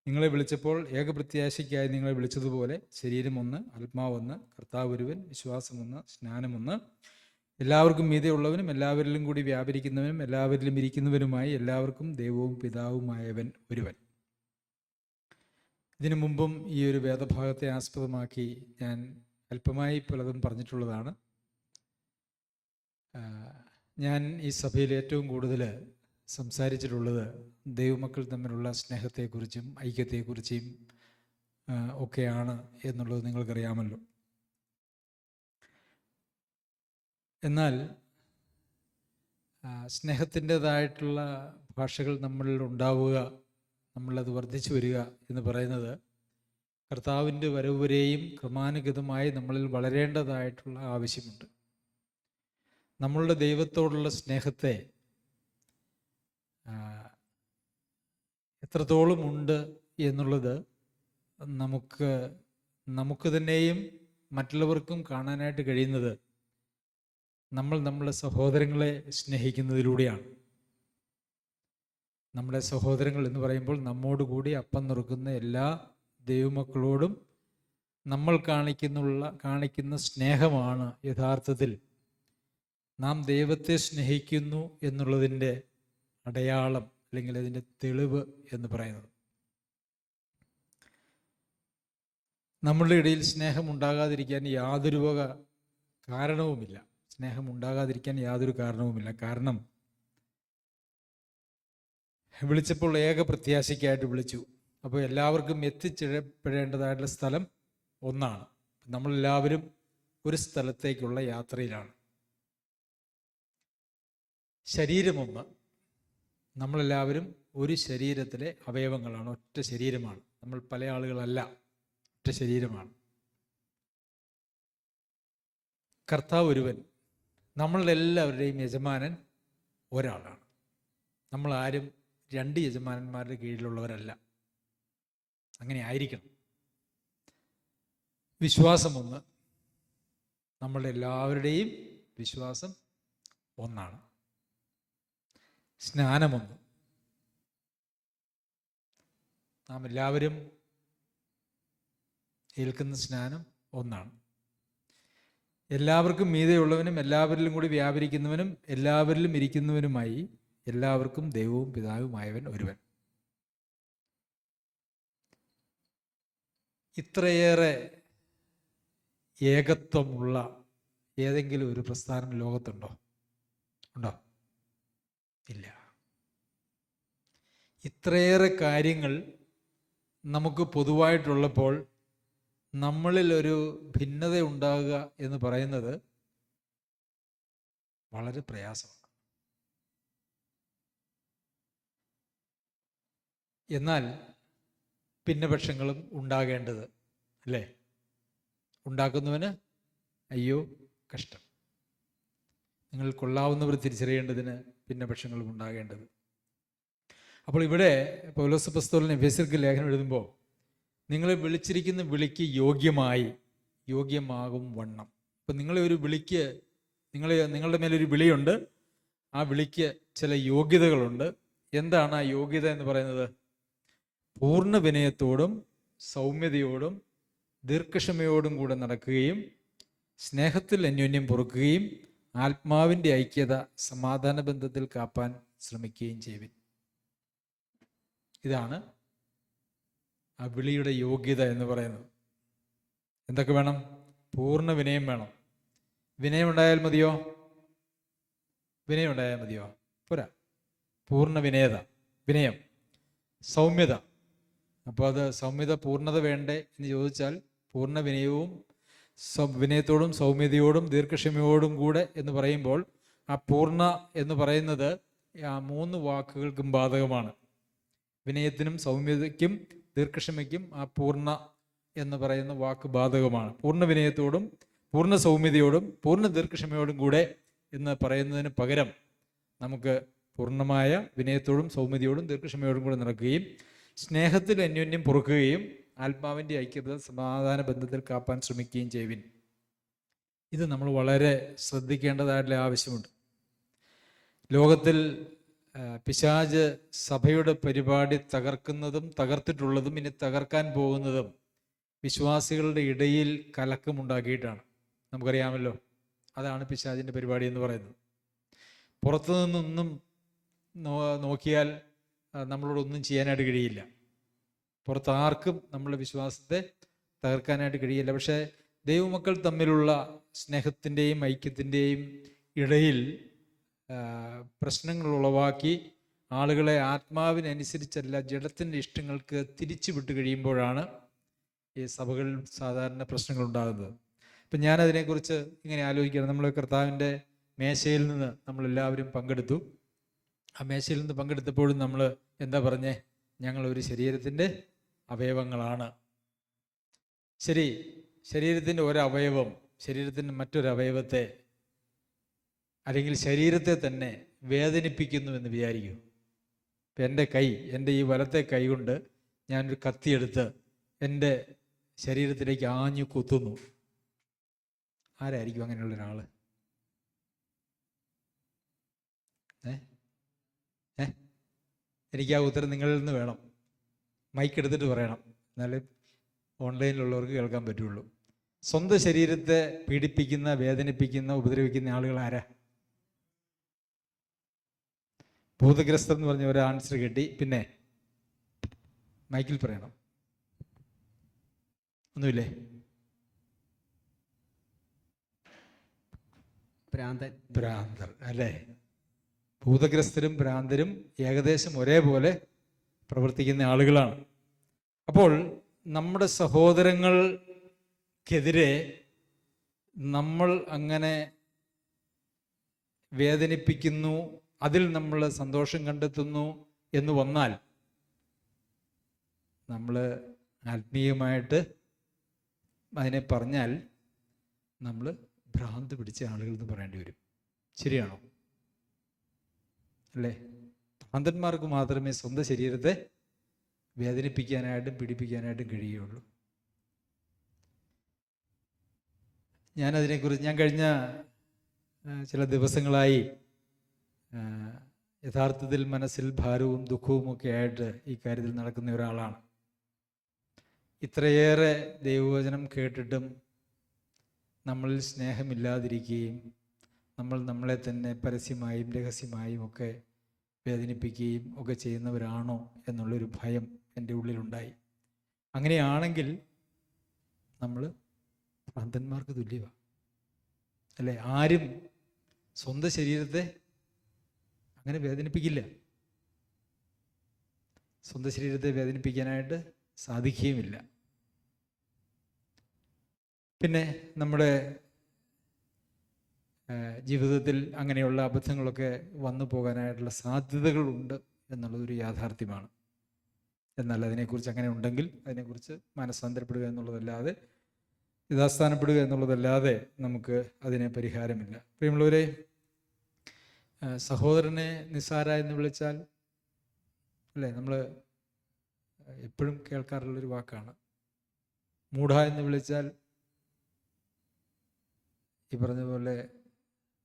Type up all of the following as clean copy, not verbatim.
നിങ്ങളെ വിളിച്ചപ്പോൾ ഏകപ്രത്യാശയ്ക്കായി നിങ്ങളെ വിളിച്ചതുപോലെ ശരീരം ഒന്ന്, ആത്മാവ് ഒന്ന്, കർത്താവ് ഒരുവൻ, വിശ്വാസം ഒന്ന്, സ്നാനമൊന്ന്, എല്ലാവർക്കും മീതെയുള്ളവനും എല്ലാവരിലും കൂടി വ്യാപരിക്കുന്നവനും എല്ലാവരിലും ഇരിക്കുന്നവനുമായി എല്ലാവർക്കും ദൈവവും പിതാവുമായവൻ ഒരുവൻ. ഇതിനു മുമ്പും ഈ ഒരു വേദഭാഗത്തെ ആസ്പദമാക്കി ഞാൻ അല്പമായി പലതും പറഞ്ഞിട്ടുള്ളതാണ്. ഞാൻ ഈ സഭയിൽ ഏറ്റവും കൂടുതൽ സംസാരിച്ചിട്ടുള്ളത് ദൈവമക്കൾ തമ്മിലുള്ള സ്നേഹത്തെക്കുറിച്ചും ഐക്യത്തെക്കുറിച്ചും ഒക്കെയാണ് എന്നുള്ളത് നിങ്ങൾക്കറിയാമല്ലോ. എന്നാൽ സ്നേഹത്തിൻ്റെതായിട്ടുള്ള ഭാഷകൾ നമ്മളിൽ ഉണ്ടാവുക, നമ്മളത് വർദ്ധിച്ചു വരിക എന്ന് പറയുന്നത് കർത്താവിൻ്റെ വരവ് വരെയും ക്രമാനുഗതമായി നമ്മളിൽ വളരേണ്ടതായിട്ടുള്ള ആവശ്യമുണ്ട്. നമ്മളുടെ ദൈവത്തോടുള്ള സ്നേഹത്തെ എത്രത്തോളം ഉണ്ട് എന്നുള്ളത് നമുക്ക് തന്നെയും മറ്റുള്ളവർക്കും കാണാനായിട്ട് കഴിയുന്നത് നമ്മുടെ സഹോദരങ്ങളെ സ്നേഹിക്കുന്നതിലൂടെയാണ്. നമ്മുടെ സഹോദരങ്ങൾ എന്ന് പറയുമ്പോൾ നമ്മോടുകൂടി അപ്പം നുറുക്കുന്ന എല്ലാ ദൈവമക്കളോടും നമ്മൾ കാണിക്കുന്ന സ്നേഹമാണ് യഥാർത്ഥത്തിൽ നാം ദൈവത്തെ സ്നേഹിക്കുന്നു എന്നുള്ളതിൻ്റെ അടയാളം അല്ലെങ്കിൽ അതിൻ്റെ തെളിവ് എന്ന് പറയുന്നത്. നമ്മളുടെ ഇടയിൽ സ്നേഹമുണ്ടാകാതിരിക്കാൻ യാതൊരു കാരണവുമില്ല. സ്നേഹമുണ്ടാകാതിരിക്കാൻ യാതൊരു കാരണവുമില്ല. കാരണം വിളിച്ചപ്പോൾ ഏക പ്രത്യാശയ്ക്കായിട്ട് വിളിച്ചു. അപ്പോൾ എല്ലാവർക്കും എത്തിച്ചേരപ്പെടേണ്ടതായിട്ടുള്ള സ്ഥലം ഒന്നാണ്. നമ്മളെല്ലാവരും ഒരു സ്ഥലത്തേക്കുള്ള യാത്രയിലാണ്. ശരീരമൊന്ന്, നമ്മളെല്ലാവരും ഒരു ശരീരത്തിലെ അവയവങ്ങളാണ്, ഒറ്റ ശരീരമാണ്. നമ്മൾ പല ആളുകളല്ല, ഒറ്റ ശരീരമാണ്. കർത്താവ് ഒരുവൻ, നമ്മളുടെ എല്ലാവരുടെയും യജമാനൻ ഒരാളാണ്. നമ്മളാരും രണ്ട് യജമാനന്മാരുടെ കീഴിലുള്ളവരല്ല. അങ്ങനെ ആയിരിക്കണം. വിശ്വാസമൊന്ന്, നമ്മളുടെ എല്ലാവരുടെയും വിശ്വാസം ഒന്നാണ്. സ്നാനമൊന്ന്, നാം എല്ലാവരും ഏൽക്കുന്ന സ്നാനം ഒന്നാണ്. എല്ലാവർക്കും മീതെയുള്ളവനും എല്ലാവരിലും കൂടി വ്യാപരിക്കുന്നവനും എല്ലാവരിലും ഇരിക്കുന്നവനുമായി എല്ലാവർക്കും ദൈവവും പിതാവുമായവൻ ഒരുവൻ. ഇത്രയേറെ ഏകത്വമുള്ള ഏതെങ്കിലും ഒരു പ്രസ്ഥാനം ലോകത്തുണ്ടോ? ഉണ്ടോ? ഇല്ല. ഇത്രയേറെ കാര്യങ്ങൾ നമുക്ക് പൊതുവായിട്ടുള്ളപ്പോൾ നമ്മളിൽ ഒരു ഭിന്നത ഉണ്ടാകുക എന്ന് പറയുന്നത് വളരെ പ്രയാസമാണ്. എന്നാൽ ഭിന്നപക്ഷങ്ങളും ഉണ്ടാകേണ്ടത് അല്ലേ? ഉണ്ടാക്കുന്നവന് അയ്യോ കഷ്ടം. നിങ്ങൾ കൊള്ളാവുന്നവർ തിരിച്ചറിയേണ്ടതിന് ഭിന്നപക്ഷങ്ങളും ഉണ്ടാകേണ്ടത്. അപ്പോൾ ഇവിടെ പൗലോസ് അപ്പോസ്തലൻ എഫെസ്യർക്ക് ലേഖനം എഴുതുമ്പോൾ നിങ്ങളെ വിളിച്ചിരിക്കുന്ന വിളിക്ക് യോഗ്യമാകും വണ്ണം. അപ്പം നിങ്ങളുടെ മേലൊരു വിളിയുണ്ട്. ആ വിളിക്ക് ചില യോഗ്യതകളുണ്ട്. എന്താണ് ആ യോഗ്യത എന്ന് പറയുന്നത്? പൂർണ്ണ വിനയത്തോടും സൗമ്യതയോടും ദീർഘക്ഷമയോടും കൂടെ നടക്കുകയും സ്നേഹത്തിൽ അന്യോന്യം പൊറുക്കുകയും ആത്മാവിൻ്റെ ഐക്യത സമാധാന ബന്ധത്തിൽ കാപ്പാൻ ശ്രമിക്കുകയും ചെയ്യുവിൻ. ഇതാണ് ആ വിളിയുടെ യോഗ്യത എന്ന് പറയുന്നത്. എന്തൊക്കെ വേണം? പൂർണ്ണ വിനയം വേണം. വിനയം ഉണ്ടായാൽ മതിയോ? പോരാ. പൂർണ്ണ വിനയം, സൗമ്യത. അപ്പോൾ അത് സൗമ്യത, പൂർണ്ണത വേണ്ടേ എന്ന് ചോദിച്ചാൽ പൂർണ്ണ വിനയത്തോടും സൗമ്യതയോടും ദീർഘക്ഷമയോടും കൂടെ എന്ന് പറയുമ്പോൾ ആ പൂർണ്ണ എന്ന് പറയുന്നത് ആ മൂന്ന് വാക്കുകൾക്കും ബാധകമാണ്. വിനയത്തിനും സൗമ്യതയ്ക്കും ദീർഘക്ഷമയ്ക്കും ആ പൂർണ്ണ എന്ന് പറയുന്ന വാക്ക് ബാധകമാണ്. പൂർണ്ണ വിനയത്തോടും പൂർണ്ണ സൗമ്യതയോടും പൂർണ്ണ ദീർഘക്ഷമയോടും കൂടെ എന്ന് പറയുന്നതിന് പകരം നമുക്ക് പൂർണ്ണമായ വിനയത്തോടും സൗമ്യതയോടും ദീർഘക്ഷമയോടും കൂടെ നടക്കുകയും സ്നേഹത്തിൽ അന്യോന്യം പൊറുക്കുകയും ആത്മാവിൻ്റെ ഐക്യത സമാധാന ബന്ധത്തിൽ കാപ്പാൻ ശ്രമിക്കുകയും ചെയ്യുവിൻ. ഇത് നമ്മൾ വളരെ ശ്രദ്ധിക്കേണ്ടതായിട്ടുള്ള ആവശ്യമുണ്ട്. ലോകത്തിൽ പിശാച് സഭയുടെ പരിപാടി തകർക്കുന്നതും തകർത്തിട്ടുള്ളതും ഇനി തകർക്കാൻ പോകുന്നതും വിശ്വാസികളുടെ ഇടയിൽ കലക്കമുണ്ടാക്കിയിട്ടാണ്. നമുക്കറിയാമല്ലോ, അതാണ് പിശാചിൻ്റെ പരിപാടി എന്ന് പറയുന്നത്. പുറത്തു നിന്നൊന്നും നോക്കിയാൽ നമ്മളോടൊന്നും ചെയ്യാനായിട്ട് കഴിയില്ല. പുറത്ത് ആർക്കും നമ്മളുടെ വിശ്വാസത്തെ തകർക്കാനായിട്ട് കഴിയില്ല. പക്ഷേ ദൈവമക്കൾ തമ്മിലുള്ള സ്നേഹത്തിൻ്റെയും ഐക്യത്തിൻ്റെയും ഇടയിൽ പ്രശ്നങ്ങൾ ഉളവാക്കി ആളുകളെ ആത്മാവിനനുസരിച്ചല്ല ജഡത്തിൻ്റെ ഇഷ്ടങ്ങൾക്ക് തിരിച്ചു വിട്ട് കഴിയുമ്പോഴാണ് ഈ സഭകളിൽ സാധാരണ പ്രശ്നങ്ങൾ ഉണ്ടാകുന്നത്. അപ്പം ഞാനതിനെക്കുറിച്ച് ഇങ്ങനെ ആലോചിക്കുകയാണ്. നമ്മൾ കർത്താവിൻ്റെ മേശയിൽ നിന്ന് നമ്മളെല്ലാവരും പങ്കെടുത്തു. ആ മേശയിൽ നിന്ന് പങ്കെടുത്തപ്പോഴും നമ്മൾ എന്താ പറഞ്ഞേ? ഞങ്ങളൊരു ശരീരത്തിൻ്റെ അവയവങ്ങളാണ്. ശരി, ശരീരത്തിൻ്റെ ഒരവയവം ശരീരത്തിൻ്റെ മറ്റൊരവയവത്തെ അല്ലെങ്കിൽ ശരീരത്തെ തന്നെ വേദനിപ്പിക്കുന്നു എന്ന് വിചാരിക്കൂ. ഇപ്പം എൻ്റെ ഈ വലത്തെ കൈ കൊണ്ട് ഞാനൊരു കത്തിയെടുത്ത് എൻ്റെ ശരീരത്തിലേക്ക് ആഞ്ഞു കുത്തുന്നു. ആരായിരിക്കും അങ്ങനെയുള്ള ഒരാൾ? എനിക്ക് ആ ഉത്തരം നിങ്ങളിൽ നിന്ന് വേണം. മൈക്ക് എടുത്തിട്ട് പറയണം, എന്നാലേ ഓൺലൈനിലുള്ളവർക്ക് കേൾക്കാൻ പറ്റുള്ളൂ. സ്വന്തം ശരീരത്തെ പീഡിപ്പിക്കുന്ന, വേദനിപ്പിക്കുന്ന, ഉപദ്രവിക്കുന്ന ആളുകൾ ആരാ? ഭൂതഗ്രസ്തം എന്ന് പറഞ്ഞ ഒരു ആൻസർ കിട്ടി. പിന്നെ മൈക്കിൽ പറയണം. ഒന്നുമില്ലേ? ഭ്രാന്തർ അല്ലേ? ഭൂതഗ്രസ്തരും ഭ്രാന്തരും ഏകദേശം ഒരേപോലെ പ്രവർത്തിക്കുന്ന ആളുകളാണ്. അപ്പോൾ നമ്മുടെ സഹോദരങ്ങൾക്കെതിരെ നമ്മൾ അങ്ങനെ വേദനിപ്പിക്കുന്നു, അതിൽ നമ്മൾ സന്തോഷം കണ്ടെത്തുന്നു എന്ന് വന്നാൽ നമ്മൾ ആത്മീയമായിട്ട് അതിനെ പറഞ്ഞാൽ നമ്മൾ ഭ്രാന്ത് പിടിച്ച ആളുകൾ എന്ന് പറയേണ്ടി വരും. ശരിയാണോ? അല്ലേ? ഭ്രാന്തന്മാർക്ക് മാത്രമേ സ്വന്തം ശരീരത്തെ വേദനിപ്പിക്കാനായിട്ടും പീഡിപ്പിക്കാനായിട്ടും കഴിയുള്ളൂ. ഞാൻ കഴിഞ്ഞ ചില ദിവസങ്ങളായി യഥാർത്ഥത്തിൽ മനസ്സിൽ ഭാരവും ദുഃഖവും ഒക്കെ ആയിട്ട് ഈ കാര്യത്തിൽ നടക്കുന്ന ഒരാളാണ്. ഇത്രയേറെ ദൈവവചനം കേട്ടിട്ടും നമ്മളിൽ സ്നേഹമില്ലാതിരിക്കുകയും നമ്മൾ നമ്മളെ തന്നെ പരസ്യമായും രഹസ്യമായും ഒക്കെ വേദനിപ്പിക്കുകയും ഒക്കെ ചെയ്യുന്നവരാണോ എന്നുള്ളൊരു ഭയം എൻ്റെ ഉള്ളിലുണ്ടായി. അങ്ങനെയാണെങ്കിൽ നമ്മൾ ഭ്രാന്തന്മാർക്ക് തുല്യമാണ്, അല്ലേ? ആരും സ്വന്തം ശരീരത്തെ അങ്ങനെ വേദനിപ്പിക്കില്ല. സ്വന്തം ശരീരത്തെ വേദനിപ്പിക്കാനായിട്ട് സാധിക്കുകയുമില്ല. പിന്നെ നമ്മുടെ ജീവിതത്തിൽ അങ്ങനെയുള്ള അബദ്ധങ്ങളൊക്കെ വന്നു പോകാനായിട്ടുള്ള സാധ്യതകളുണ്ട് എന്നുള്ളതൊരു യാഥാർത്ഥ്യമാണ്. എന്നാൽ അതിനെക്കുറിച്ച് അങ്ങനെ ഉണ്ടെങ്കിൽ അതിനെക്കുറിച്ച് മനസ്സാന്തരപ്പെടുക എന്നുള്ളതല്ലാതെ, യഥാസ്ഥാനപ്പെടുക എന്നുള്ളതല്ലാതെ നമുക്ക് അതിന് പരിഹാരമില്ല. പ്രിയമുള്ളവരെ, സഹോദരനെ നിസ്സാര എന്ന് വിളിച്ചാൽ, അല്ലേ, നമ്മൾ എപ്പോഴും കേൾക്കാറുള്ളൊരു വാക്കാണ്. മൂഢ എന്ന് വിളിച്ചാൽ ഈ പറഞ്ഞ പോലെ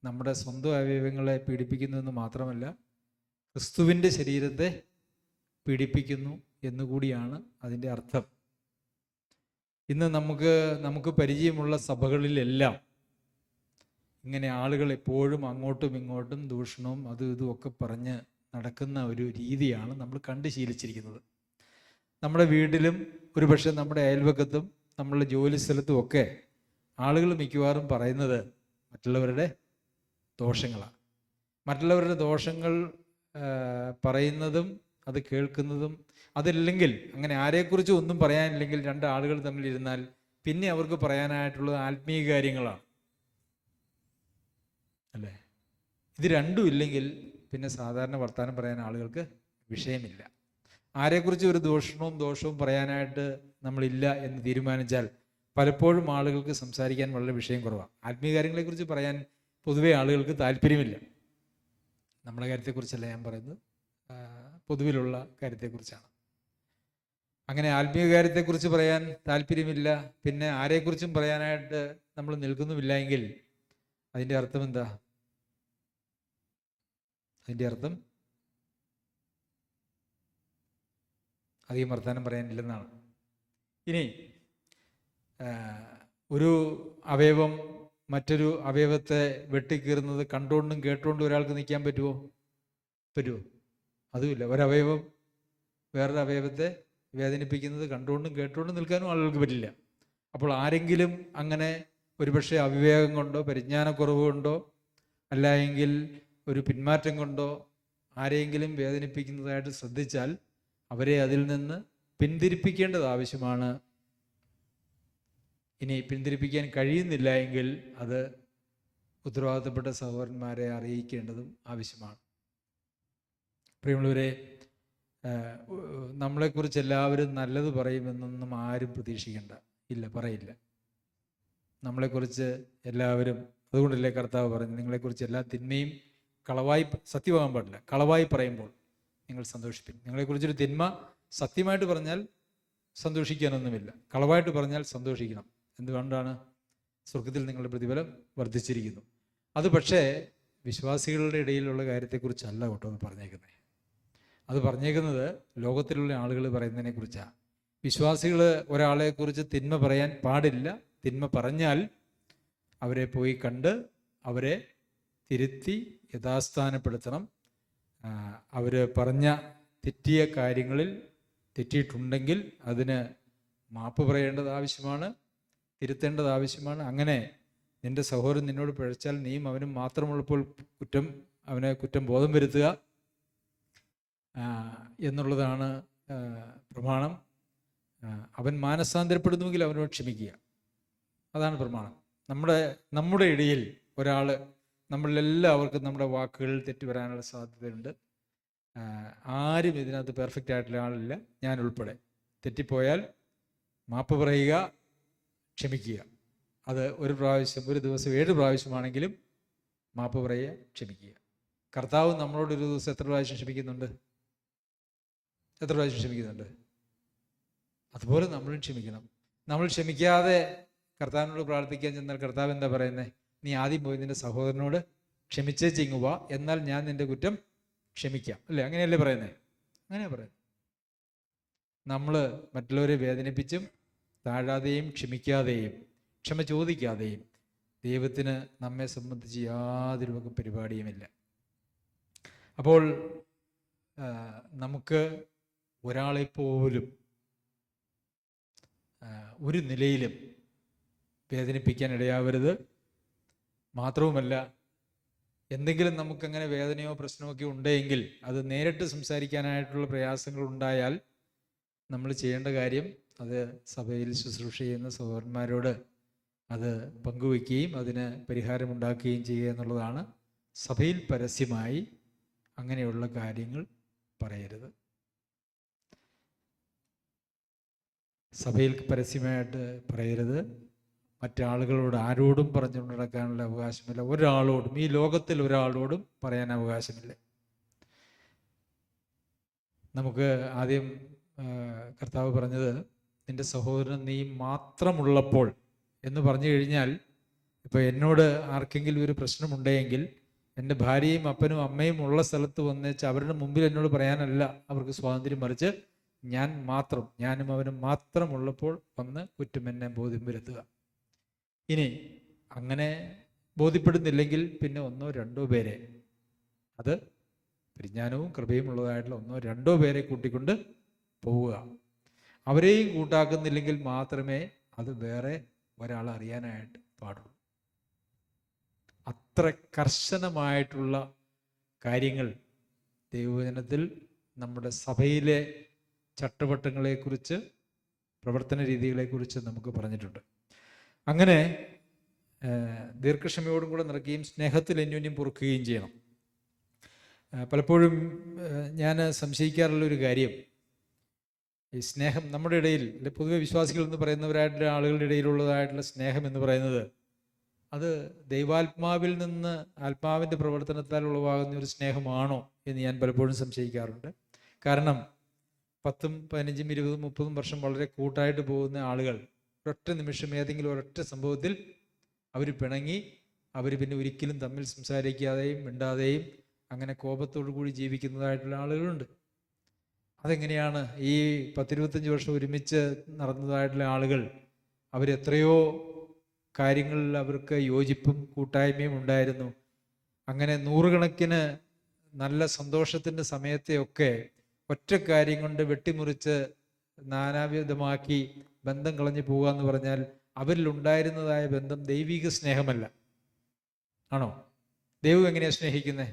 നമ്മുടെ സ്വന്തം അവയവങ്ങളെ പീഡിപ്പിക്കുന്നതെന്ന് മാത്രമല്ല, ക്രിസ്തുവിൻ്റെ ശരീരത്തെ പീഡിപ്പിക്കുന്നു എന്നുകൂടിയാണ് അതിൻ്റെ അർത്ഥം. ഇന്ന് നമുക്ക് പരിചയമുള്ള സഭകളിലെല്ലാം ഇങ്ങനെ ആളുകൾ എപ്പോഴും അങ്ങോട്ടും ഇങ്ങോട്ടും ദൂഷണവും അതും ഇതും ഒക്കെ പറഞ്ഞ് നടക്കുന്ന ഒരു രീതിയാണ് നമ്മൾ കണ്ട് ശീലിച്ചിരിക്കുന്നത്. നമ്മുടെ വീട്ടിലും ഒരുപക്ഷെ നമ്മുടെ അയൽവക്കത്തും നമ്മളുടെ ജോലി സ്ഥലത്തും ഒക്കെ ആളുകൾ മിക്കവാറും പറയുന്നത് മറ്റുള്ളവരുടെ ദോഷങ്ങളാണ്. മറ്റുള്ളവരുടെ ദോഷങ്ങൾ പറയുന്നതും അത് കേൾക്കുന്നതും, അതല്ലെങ്കിൽ അങ്ങനെ ആരെക്കുറിച്ചും ഒന്നും പറയാനില്ലെങ്കിൽ രണ്ട് ആളുകൾ തമ്മിലിരുന്നാൽ പിന്നെ അവർക്ക് പറയാനായിട്ടുള്ളത് ആത്മീയ കാര്യങ്ങളാണ്, അല്ലേ? ഇത് രണ്ടും ഇല്ലെങ്കിൽ പിന്നെ സാധാരണ വർത്തമാനം പറയാൻ ആളുകൾക്ക് വിഷയമില്ല. ആരെക്കുറിച്ച് ഒരു ദോഷവും പറയാനായിട്ട് നമ്മളില്ല എന്ന് തീരുമാനിച്ചാൽ പലപ്പോഴും ആളുകൾക്ക് സംസാരിക്കാൻ വളരെ വിഷയം കുറവാണ്. ആത്മീയ കാര്യങ്ങളെക്കുറിച്ച് പറയാൻ പൊതുവെ ആളുകൾക്ക് താല്പര്യമില്ല. നമ്മുടെ കാര്യത്തെക്കുറിച്ചല്ല ഞാൻ പറയുന്നത്, പൊതുവിലുള്ള കാര്യത്തെക്കുറിച്ചാണ്. അങ്ങനെ ആത്മീയ കാര്യത്തെക്കുറിച്ച് പറയാൻ താല്പര്യമില്ല, പിന്നെ ആരെക്കുറിച്ചും പറയാനായിട്ട് നമ്മൾ നിൽക്കുന്നുമില്ല എങ്കിൽ അതിൻ്റെ അർത്ഥം എന്താ? അതിൻ്റെ അർത്ഥം അധികം വർത്തമാനം പറയാനില്ലെന്നാണ്. ഇനി ഒരു അവയവം മറ്റൊരു അവയവത്തെ വെട്ടിക്കീറുന്നത് കണ്ടുകൊണ്ടും കേട്ടുകൊണ്ടും ഒരാൾക്ക് നിൽക്കാൻ പറ്റുമോ? അതുമില്ല. ഒരവയവം വേറൊരു അവയവത്തെ വേദനിപ്പിക്കുന്നത് കണ്ടുകൊണ്ടും കേട്ടുകൊണ്ടും നിൽക്കാനും ആളുകൾക്ക് പറ്റില്ല. അപ്പോൾ ആരെങ്കിലും അങ്ങനെ ഒരുപക്ഷെ അവിവേകം കൊണ്ടോ പരിജ്ഞാനക്കുറവ് കൊണ്ടോ അല്ല എങ്കിൽ ഒരു പിന്മാറ്റം കൊണ്ടോ ആരെങ്കിലും വേദനിപ്പിക്കുന്നതായിട്ട് ശ്രദ്ധിച്ചാൽ അവരെ അതിൽ നിന്ന് പിന്തിരിപ്പിക്കേണ്ടത് ആവശ്യമാണ്. ഇനി പിന്തിരിപ്പിക്കാൻ കഴിയുന്നില്ല എങ്കിൽ അത് ഉത്തരവാദിത്തപ്പെട്ട സഹോദരന്മാരെ അറിയിക്കേണ്ടതും ആവശ്യമാണ്. പ്രിയമുള്ളവരെ, നമ്മളെക്കുറിച്ച് എല്ലാവരും നല്ലത് പറയുമെന്നൊന്നും ആരും പ്രതീക്ഷിക്കേണ്ട. ഇല്ല, പറയില്ല. നമ്മളെക്കുറിച്ച് എല്ലാവരും, അതുകൊണ്ടല്ലേ കർത്താവ് പറഞ്ഞു നിങ്ങളെക്കുറിച്ച് എല്ലാ തിന്മയും കളവായി, സത്യമാകാൻ പാടില്ല, കളവായി പറയുമ്പോൾ നിങ്ങൾ സന്തോഷിപ്പിൻ. നിങ്ങളെക്കുറിച്ചൊരു തിന്മ സത്യമായിട്ട് പറഞ്ഞാൽ സന്തോഷിക്കാനൊന്നുമില്ല, കളവായിട്ട് പറഞ്ഞാൽ സന്തോഷിക്കണം. എന്തുകൊണ്ടാണ്? സ്വർഗത്തിൽ നിങ്ങളുടെ പ്രതിഫലം വർദ്ധിച്ചിരിക്കുന്നു. അത് പക്ഷേ വിശ്വാസികളുടെ ഇടയിലുള്ള കാര്യത്തെക്കുറിച്ചല്ല കേട്ടോ അത് പറഞ്ഞേക്കുന്നത്. അത് പറഞ്ഞേക്കുന്നത് ലോകത്തിലുള്ള ആളുകൾ പറയുന്നതിനെ കുറിച്ചാണ്. വിശ്വാസികൾ ഒരാളെക്കുറിച്ച് തിന്മ പറയാൻ പാടില്ല. തിന്മ പറഞ്ഞാൽ അവരെ പോയി കണ്ട് അവരെ തിരുത്തി യഥാസ്ഥാനപ്പെടുത്തണം. അവർ പറഞ്ഞ തെറ്റിയ കാര്യങ്ങളിൽ തെറ്റിയിട്ടുണ്ടെങ്കിൽ അതിന് മാപ്പ് പറയേണ്ടത് ആവശ്യമാണ്, തിരുത്തേണ്ടത് ആവശ്യമാണ്. അങ്ങനെ നിന്റെ സഹോദരൻ നിന്നോട് പിഴച്ചാൽ നീയും അവനും മാത്രമുള്ളപ്പോൾ അവനെ കുറ്റം ബോധം വരുത്തുക എന്നുള്ളതാണ് പ്രമാണം. അവൻ മാനസാന്തരപ്പെടുന്നുവെങ്കിൽ അവനോട് ക്ഷമിക്കുക, അതാണ് പ്രമാണം. നമ്മുടെ ഇടയിൽ ഒരാൾ, നമ്മളെല്ലാവർക്കും നമ്മുടെ വാക്കുകളിൽ തെറ്റ് വരാനുള്ള സാധ്യതയുണ്ട്. ആരും ഇതിനകത്ത് പെർഫെക്റ്റ് ആയിട്ടുള്ള ആളില്ല, ഞാൻ ഉൾപ്പെടെ. തെറ്റിപ്പോയാൽ മാപ്പ് പറയുക, ക്ഷമിക്കുക. അത് ഒരു പ്രാവശ്യം, ഒരു ദിവസം 7 പ്രാവശ്യമാണെങ്കിലും മാപ്പ് പറയുക, ക്ഷമിക്കുക. കർത്താവ് നമ്മളോട് ഒരു ദിവസം എത്ര പ്രാവശ്യം ക്ഷമിക്കുന്നുണ്ട്? അതുപോലെ നമ്മളും ക്ഷമിക്കണം. നമ്മൾ ക്ഷമിക്കാതെ കർത്താവിനോട് പ്രാർത്ഥിക്കാൻ ചെന്നാൽ കർത്താവ് എന്താ പറയുന്നത്? നീ ആദ്യം പോയി നിന്റെ സഹോദരനോട് ക്ഷമിച്ചേ ചിങ്ങുക, എന്നാൽ ഞാൻ നിന്റെ കുറ്റം ക്ഷമിക്കാം, അല്ലേ? അങ്ങനെയല്ലേ പറയുന്നത്? അങ്ങനെയാ പറയുന്നത്. നമ്മൾ മറ്റുള്ളവരെ വേദനിപ്പിച്ചും താഴാതെയും ക്ഷമിക്കാതെയും ക്ഷമ ചോദിക്കാതെയും ദൈവത്തിന് നമ്മെ സംബന്ധിച്ച് യാതൊരു വക പരിപാടിയുമില്ല. അപ്പോൾ നമുക്ക് ഒരാളെപ്പോലും ഒരു നിലയിലും വേദനിപ്പിക്കാൻ ഇടയാവരുത്. മാത്രവുമല്ല, എന്തെങ്കിലും നമുക്കങ്ങനെ വേദനയോ പ്രശ്നമോ ഒക്കെ ഉണ്ടെങ്കിൽ അത് നേരിട്ട് സംസാരിക്കാനായിട്ടുള്ള പ്രയാസങ്ങൾ ഉണ്ടായാൽ നമ്മൾ ചെയ്യേണ്ട കാര്യം അത് സഭയിൽ ശുശ്രൂഷ ചെയ്യുന്ന സഹോദരന്മാരോട് അത് പങ്കുവയ്ക്കുകയും അതിന് പരിഹാരമുണ്ടാക്കുകയും ചെയ്യുക എന്നുള്ളതാണ്. സഭയിൽ പരസ്യമായി അങ്ങനെയുള്ള കാര്യങ്ങൾ പറയരുത്. സഭയിൽ പരസ്യമായിട്ട് പറയരുത്. മറ്റാളുകളോട് ആരോടും പറഞ്ഞുകൊണ്ട് നടക്കാനുള്ള അവകാശമില്ല. ഒരാളോടും, ഈ ലോകത്തിൽ ഒരാളോടും പറയാൻ അവകാശമില്ല. നമുക്ക് ആദ്യം കർത്താവ് പറഞ്ഞത് നിന്റെ സഹോദരൻ നീ മാത്രമുള്ളപ്പോൾ എന്ന് പറഞ്ഞു കഴിഞ്ഞാൽ, ഇപ്പോൾ എന്നോട് ആർക്കെങ്കിലും ഒരു പ്രശ്നമുണ്ടെങ്കിൽ എൻ്റെ ഭാര്യയും അപ്പനും അമ്മയും ഉള്ള സ്ഥലത്ത് വന്നേച്ച് അവരുടെ മുമ്പിൽ എന്നോട് പറയാനല്ല അവർക്ക് സ്വാതന്ത്ര്യം, മറിച്ച് ഞാനും അവനും മാത്രമുള്ളപ്പോൾ വന്ന് കുറ്റം എന്നെ ബോധ്യം വരുത്തുക. ഇനി അങ്ങനെ ബോധ്യപ്പെടുന്നില്ലെങ്കിൽ പിന്നെ 1-2 പേരെ, അത് പരിജ്ഞാനവും കൃപയും ഉള്ളതായിട്ടുള്ള 1-2 പേരെ കൂട്ടിക്കൊണ്ട് പോവുക. അവരെയും കൂട്ടാക്കുന്നില്ലെങ്കിൽ മാത്രമേ അത് വേറെ ഒരാൾ അറിയാനായിട്ട് പാടുള്ളൂ. അത്ര കർശനമായിട്ടുള്ള കാര്യങ്ങൾ ദൈവവചനത്തിൽ നമ്മുടെ സഭയിലെ ചട്ടവട്ടങ്ങളെക്കുറിച്ച്, പ്രവർത്തന രീതികളെക്കുറിച്ച് നമുക്ക് പറഞ്ഞിട്ടുണ്ട്. അങ്ങനെ ദീർഘക്ഷമയോടും കൂടെ നിറയ്ക്കുകയും സ്നേഹത്തിൽ അന്യോന്യം പൊറുക്കുകയും ചെയ്യണം. പലപ്പോഴും ഞാൻ സംശയിക്കാറുള്ളൊരു കാര്യം, ഈ സ്നേഹം നമ്മുടെ ഇടയിൽ, പൊതുവെ വിശ്വാസികൾ എന്ന് പറയുന്നവരായിട്ടുള്ള ആളുകളുടെ ഇടയിലുള്ളതായിട്ടുള്ള സ്നേഹം എന്ന് പറയുന്നത് അത് ദൈവാത്മാവിൽ നിന്ന് ആത്മാവിൻ്റെ പ്രവർത്തനത്താൽ ഉളവാകുന്ന ഒരു സ്നേഹമാണോ എന്ന് ഞാൻ പലപ്പോഴും സംശയിക്കാറുണ്ട്. കാരണം 10, 15, 20, 30 വർഷം വളരെ കൂട്ടായിട്ട് പോകുന്ന ആളുകൾ ഒരൊറ്റ നിമിഷം ഏതെങ്കിലും ഒരൊറ്റ സംഭവത്തിൽ അവർ പിണങ്ങി, അവർ പിന്നെ ഒരിക്കലും തമ്മിൽ സംസാരിക്കാതെയും മിണ്ടാതെയും അങ്ങനെ കോപത്തോടു കൂടി ജീവിക്കുന്നതായിട്ടുള്ള ആളുകളുണ്ട്. അതെങ്ങനെയാണ്? ഈ 10-25 വർഷം ഒരുമിച്ച് നടന്നതായിട്ടുള്ള ആളുകൾ അവരെത്രയോ കാര്യങ്ങളിൽ അവർക്ക് യോജിപ്പും കൂട്ടായ്മയും ഉണ്ടായിരുന്നു. അങ്ങനെ നൂറുകണക്കിന് നല്ല സന്തോഷത്തിൻ്റെ സമയത്തെയൊക്കെ ഒറ്റ കാര്യം കൊണ്ട് വെട്ടിമുറിച്ച് നാനാവിധമാക്കി ബന്ധം കളഞ്ഞു പോകുക എന്ന് പറഞ്ഞാൽ അവരിലുണ്ടായിരുന്നതായ ബന്ധം ദൈവിക സ്നേഹമല്ല. ആണോ? ദൈവം എങ്ങനെയാണ് സ്നേഹിക്കുന്നത്?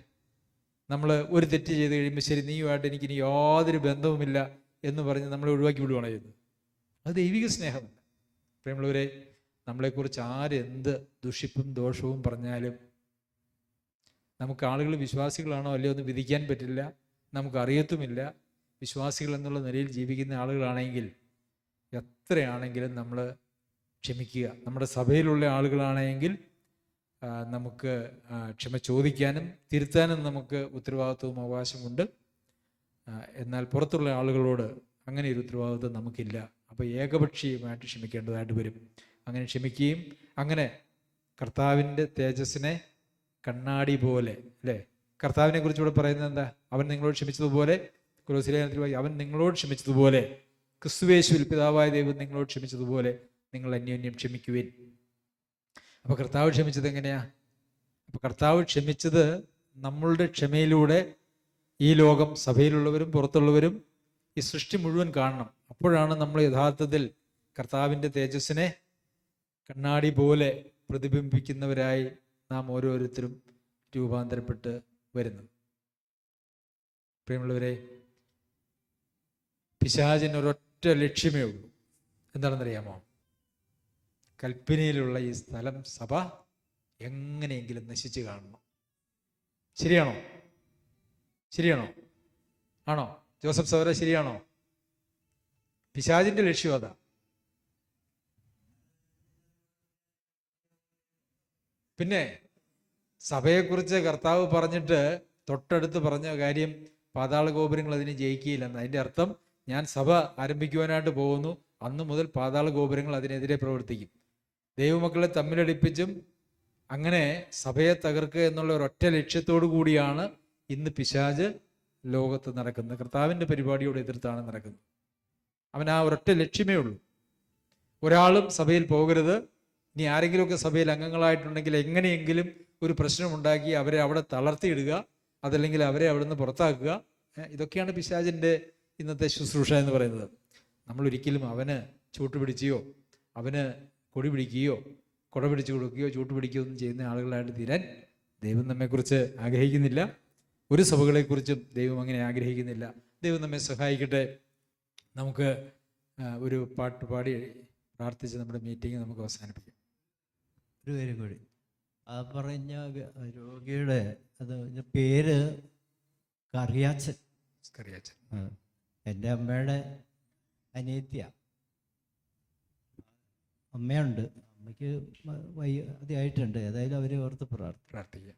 നമ്മൾ ഒരു തെറ്റ് ചെയ്ത് കഴിയുമ്പോൾ ശരി, നീയുമായിട്ട് എനിക്കിനി യാതൊരു ബന്ധവുമില്ല എന്ന് പറഞ്ഞ് നമ്മളെ ഒഴിവാക്കി വിടുകയാണ് ചെയ്യുന്നത്. അത് ദൈവിക സ്നേഹമല്ല. പ്രിയമുള്ളവരെ, നമ്മളെക്കുറിച്ച് ആരെന്ത് ദുഷിപ്പും ദോഷവും പറഞ്ഞാലും നമുക്ക് ആളുകൾ വിശ്വാസികളാണോ അല്ലയോ എന്ന് വിധിക്കാൻ പറ്റില്ല, നമുക്കറിയത്തുമില്ല. വിശ്വാസികൾ എന്നുള്ള നിലയിൽ ജീവിക്കുന്ന ആളുകളാണെങ്കിൽ എത്രയാണെങ്കിലും നമ്മൾ ക്ഷമിക്കുക. നമ്മുടെ സഭയിലുള്ള ആളുകളാണെങ്കിൽ നമുക്ക് ക്ഷമ ചോദിക്കാനും തിരുത്താനും നമുക്ക് ഉത്തരവാദിത്വവും അവകാശമുണ്ട്. എന്നാൽ പുറത്തുള്ള ആളുകളോട് അങ്ങനെ ഒരു ഉത്തരവാദിത്വം നമുക്കില്ല. അപ്പോൾ ഏകപക്ഷീയമായിട്ട് ക്ഷമിക്കേണ്ടതായിട്ട് വരും. അങ്ങനെ ക്ഷമിക്കുകയും അങ്ങനെ കർത്താവിൻ്റെ തേജസ്സിനെ കണ്ണാടി പോലെ, അല്ലേ? കർത്താവിനെ കുറിച്ച് ഇവിടെ പറയുന്നത് എന്താ? അവൻ നിങ്ങളോട് ക്ഷമിച്ചതുപോലെ, അവൻ നിങ്ങളോട് ക്ഷമിച്ചതുപോലെ, ക്രിസ്തുയേശുവിൽ പിതാവായ ദൈവം നിങ്ങളോട് ക്ഷമിച്ചതുപോലെ നിങ്ങൾ അന്യോന്യം ക്ഷമിക്കുവിൻ. അപ്പോൾ കർത്താവ് ക്ഷമിച്ചത് എങ്ങനെയാ? അപ്പോൾ കർത്താവ് ക്ഷമിച്ചത് നമ്മളുടെ ക്ഷമയിലൂടെ ഈ ലോകം, സഭയിലുള്ളവരും പുറത്തുള്ളവരും, ഈ സൃഷ്ടി മുഴുവൻ കാണണം. അപ്പോഴാണ് നമ്മൾ യഥാർത്ഥത്തിൽ കർത്താവിൻ്റെ തേജസ്സിനെ കണ്ണാടി പോലെ പ്രതിബിംബിക്കുന്നവരായി നാം ഓരോരുത്തരും രൂപാന്തരപ്പെട്ട് വരുന്നത്. പ്രിയമുള്ളവരെ, പിശാചിന് ഒരൊറ്റ ലക്ഷ്യമേ ഉള്ളൂ. എന്താണെന്നറിയാമോ? കൽപ്പനയിലുള്ള ഈ സ്ഥലം, സഭ എങ്ങനെയെങ്കിലും നശിച്ചു കാണണം. ശരിയാണോ? ശരിയാണോ? ആണോ ജോസഫ് സഹോദര? ശരിയാണോ? പിശാചിന്റെ ലക്ഷ്യം അതാ. പിന്നെ സഭയെക്കുറിച്ച് കർത്താവ് പറഞ്ഞിട്ട് തൊട്ടടുത്ത് പറഞ്ഞ കാര്യം പാതാള ഗോപുരങ്ങൾ അതിന് ജയിക്കുകയില്ലെന്ന്. അതിൻ്റെ അർത്ഥം ഞാൻ സഭ ആരംഭിക്കുവാനായിട്ട് പോകുന്നു, അന്ന് മുതൽ പാതാള ഗോപുരങ്ങൾ അതിനെതിരെ പ്രവർത്തിക്കും. ദൈവമക്കളെ തമ്മിലടിപ്പിച്ചും അങ്ങനെ സഭയെ തകർക്കുക എന്നുള്ള ഒരൊറ്റ ലക്ഷ്യത്തോടു കൂടിയാണ് ഇന്ന് പിശാച് ലോകത്ത് നടക്കുന്നത്. കർത്താവിൻ്റെ പരിപാടിയോട് എതിർത്താണ് നടക്കുന്നത്. അവൻ ആ ഒരൊറ്റ ലക്ഷ്യമേ ഉള്ളൂ. ഒരാളും സഭയിൽ പോകരുത്. ഇനി ആരെങ്കിലുമൊക്കെ സഭയിൽ അംഗങ്ങളായിട്ടുണ്ടെങ്കിൽ എങ്ങനെയെങ്കിലും ഒരു പ്രശ്നമുണ്ടാക്കി അവരെ അവിടെ തളർത്തിയിടുക, അതല്ലെങ്കിൽ അവരെ അവിടെ നിന്ന് പുറത്താക്കുക. ഇതൊക്കെയാണ് പിശാചിൻ്റെ ഇന്നത്തെ ശുശ്രൂഷ എന്ന് പറയുന്നത്. നമ്മൾ ഒരിക്കലും അവന് ചൂട്ടുപിടിക്കുകയോ അവന് കൊടി പിടിക്കുകയോ കുട പിടിച്ചു കൊടുക്കുകയോ ചൂട്ടുപിടിക്കുകയോ ഒന്നും ചെയ്യുന്ന ആളുകളായിട്ട് തീരാൻ ദൈവം നമ്മെക്കുറിച്ച് ആഗ്രഹിക്കുന്നില്ല. ഒരു സഭകളെക്കുറിച്ചും ദൈവം അങ്ങനെ ആഗ്രഹിക്കുന്നില്ല. ദൈവം നമ്മെ സഹായിക്കട്ടെ. നമുക്ക് ഒരു പാട്ട് പാടി പ്രാർത്ഥിച്ച് നമ്മുടെ മീറ്റിംഗ് നമുക്ക് അവസാനിപ്പിക്കാം. ഒരു കാര്യം കൂടി, ആ പറഞ്ഞ രോഗിയുടെ പേര് കറിയാച്ചൻ. എൻ്റെ അമ്മയുടെ അനിയത്തിയ. അമ്മയുണ്ട്, അമ്മയ്ക്ക് വയ്യാതെയായിട്ടുണ്ട്. ഏതായാലും അവരെ ഓർത്ത് പ്രാർത്ഥിക്കാം.